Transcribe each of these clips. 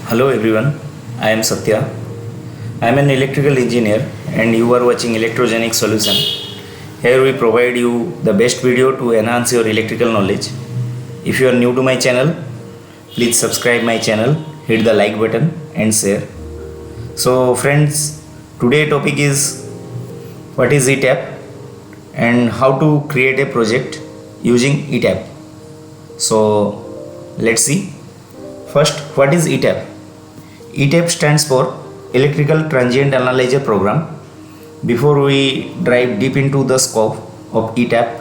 Hello everyone, I am Satya. I am an electrical engineer and you are watching Electrogenic Solution. Here we provide you the best video to enhance your electrical knowledge. If you are new to my channel, please subscribe my channel, hit the like button and share. So friends, today topic is what is ETAP and how to create a project using ETAP. So let's see. First, what is ETAP? ETAP stands for Electrical Transient Analyzer Program. Before we dive deep into the scope of ETAP,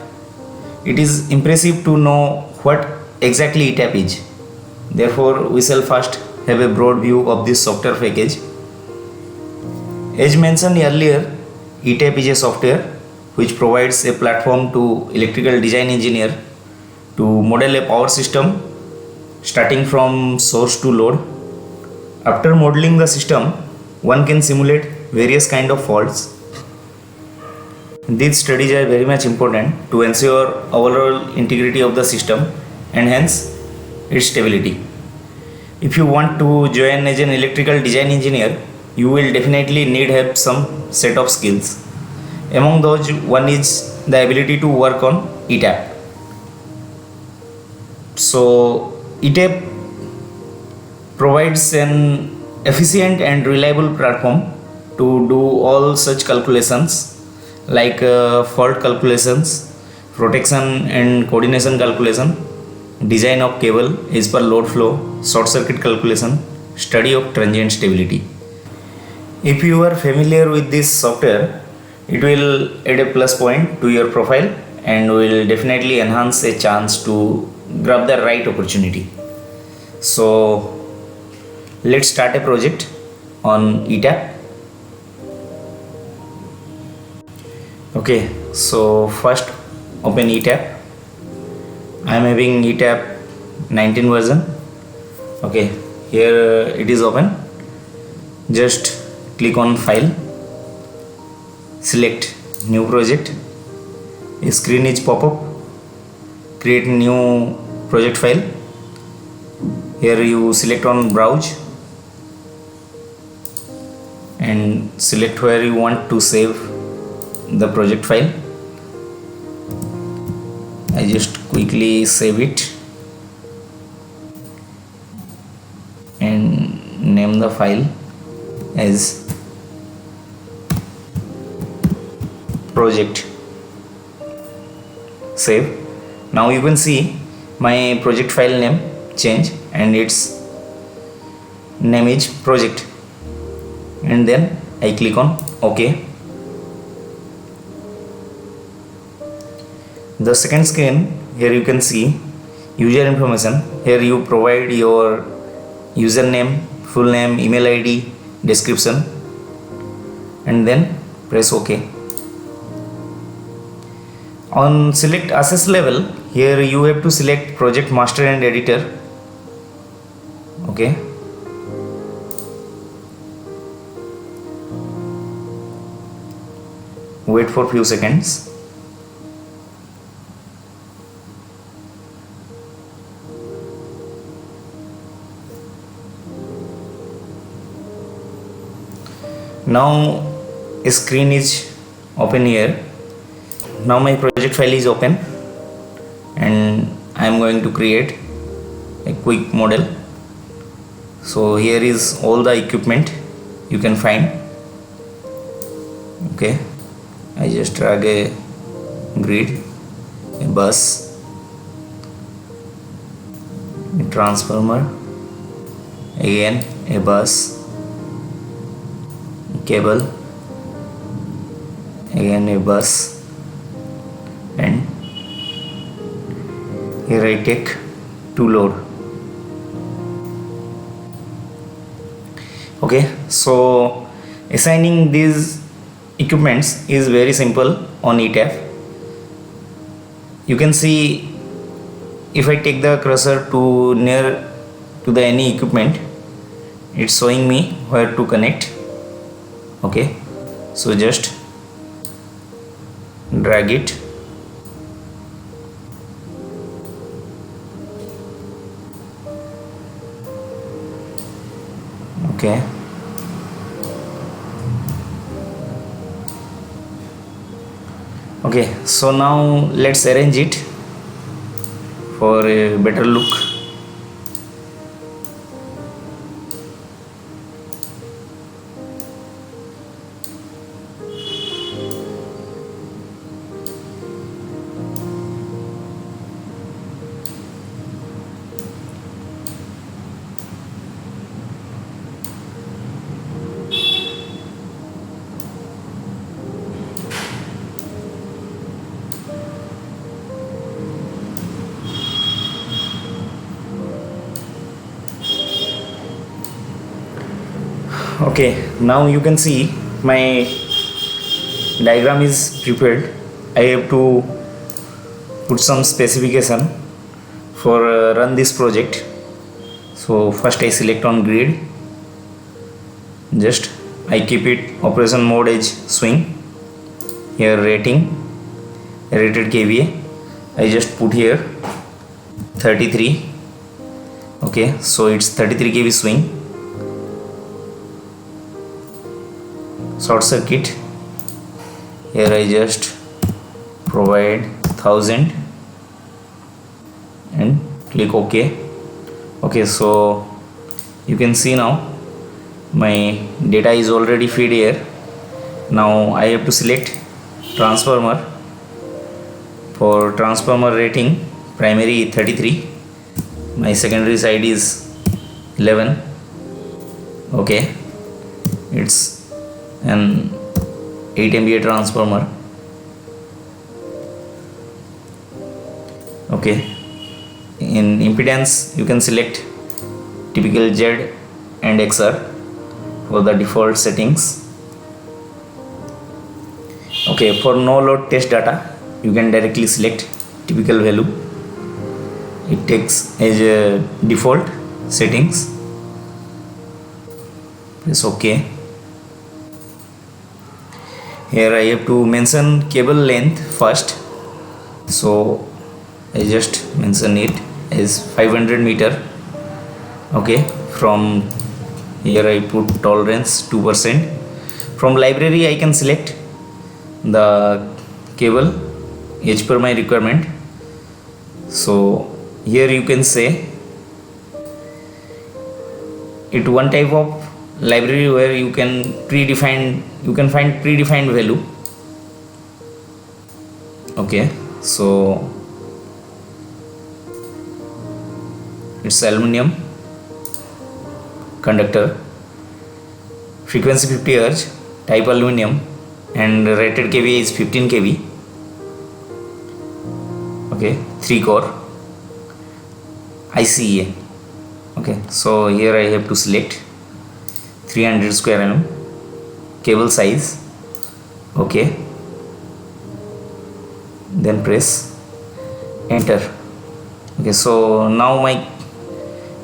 it is impressive to know what exactly ETAP is. Therefore, we shall first have a broad view of this software package. As mentioned earlier, ETAP is a software which provides a platform to electrical design engineer to model a power system starting from source to load. After modeling the system, one can simulate various kind of faults. These studies are very much important to ensure overall integrity of the system and hence its stability. If you want to join as an electrical design engineer, you will definitely need have some set of skills. Among those, one is the ability to work on ETAP. So ETAP provides an efficient and reliable platform to do all such calculations like fault calculations, protection and coordination calculation, design of cable as per load flow, short circuit calculation, study of transient stability. If you are familiar with this software, it will add a plus point to your profile and will definitely enhance a chance to grab the right opportunity. So let's start a project on ETAP. Okay, so first open ETAP. I am having ETAP 19 version. Okay, here it is open. Just click on file, select new project. A screen is pop up. Create new project file. Here you select on browse and select where you want to save the project file. I just quickly save it and name the file as project. Save. Now you can see my project file name change and its name is project, and then I click on OK. The second screen, here you can see user information. Here you provide your username, full name, email ID, description, and then press OK. On select access level, here you have to select project master and editor. Okay. Wait for few seconds. Now a screen is open here. Now my project file is open and I am going to create a quick model. So here is all the equipment you can find. Okay, I just drag a grid, a bus, a transformer, again a bus, a cable, again a bus, and here I take to load. Okay, so assigning these equipments is very simple on ETAP. You can see if I take the cursor to near to the any equipment, it's showing me where to connect. Okay, so just drag it Okay. Okay, so now let's arrange it for a better look. Okay, now you can see my diagram is prepared. I have to put some specification for run this project. So first I select on grid, just I keep it operation mode as swing. Here rating, rated kVA, I just put here 33. Okay, so it's 33 kV swing. Short circuit, here I just provide 1000 and click OK. Okay, so you can see now my data is already fed here. Now I have to select transformer. For transformer rating, primary 33, my secondary side is 11. Okay, it's an 8 MVA transformer. Okay, in impedance you can select typical Z and XR for the default settings. Okay, for no load test data you can directly select typical value. It takes as a default settings. Press OK. Here I have to mention cable length first, so I just mention it as 500 meter. Okay, from here I put tolerance 2%. From library I can select the cable as per my requirement. So here you can say it one type of library where you can find predefined value. Okay, so it's aluminum conductor, frequency 50 Hz, type aluminum, and rated kVA is 15 kV. Okay, 3 core ICA. Okay, so here I have to select 300 square mm cable size. Okay, then press enter. Okay, so now my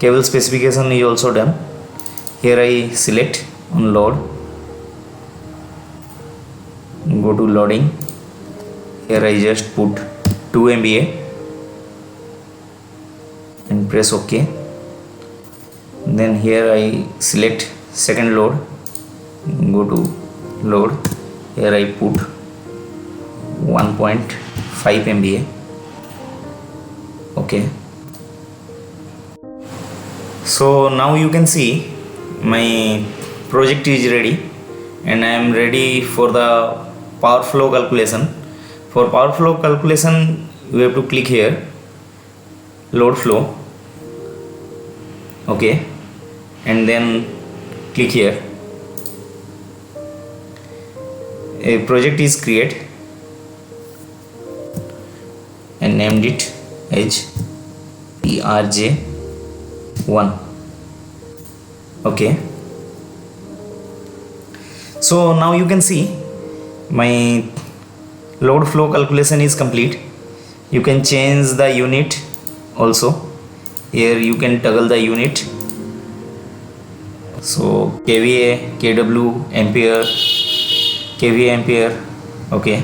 cable specification is also done. Here I select on load, go to loading. Here I just put 2 MVA and press OK. Then here I select second load, go to load. Here I put 1.5 MVA. Okay, so now you can see my project is ready and I am ready for the power flow calculation. For power flow calculation you have to click here load flow. Okay, and then click here. A project is created and named it as ERJ1. Okay, so now you can see my load flow calculation is complete. You can change the unit also. Here you can toggle the unit, so kVA, kW, ampere, kVA, ampere. Okay,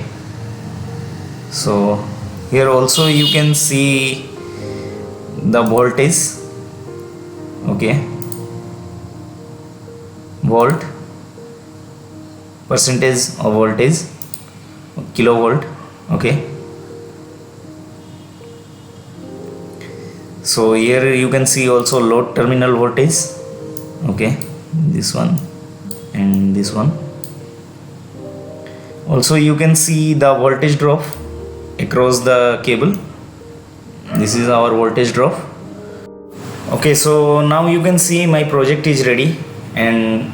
so here also you can see the voltage. Okay, volt, percentage of voltage, kilovolt. Okay, so here you can see also load terminal voltage. Okay, this one and this one. Also you can see the voltage drop across the cable. This is our voltage drop. Okay, so now you can see my project is ready, and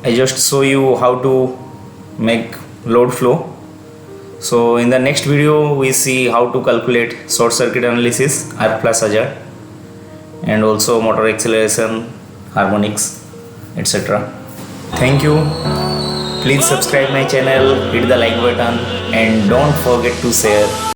I just show you how to make load flow. So in the next video we see how to calculate short circuit analysis, arc flash hazard, and also motor acceleration, harmonics, etc. Thank you. Please subscribe my channel, hit the like button, and don't forget to share.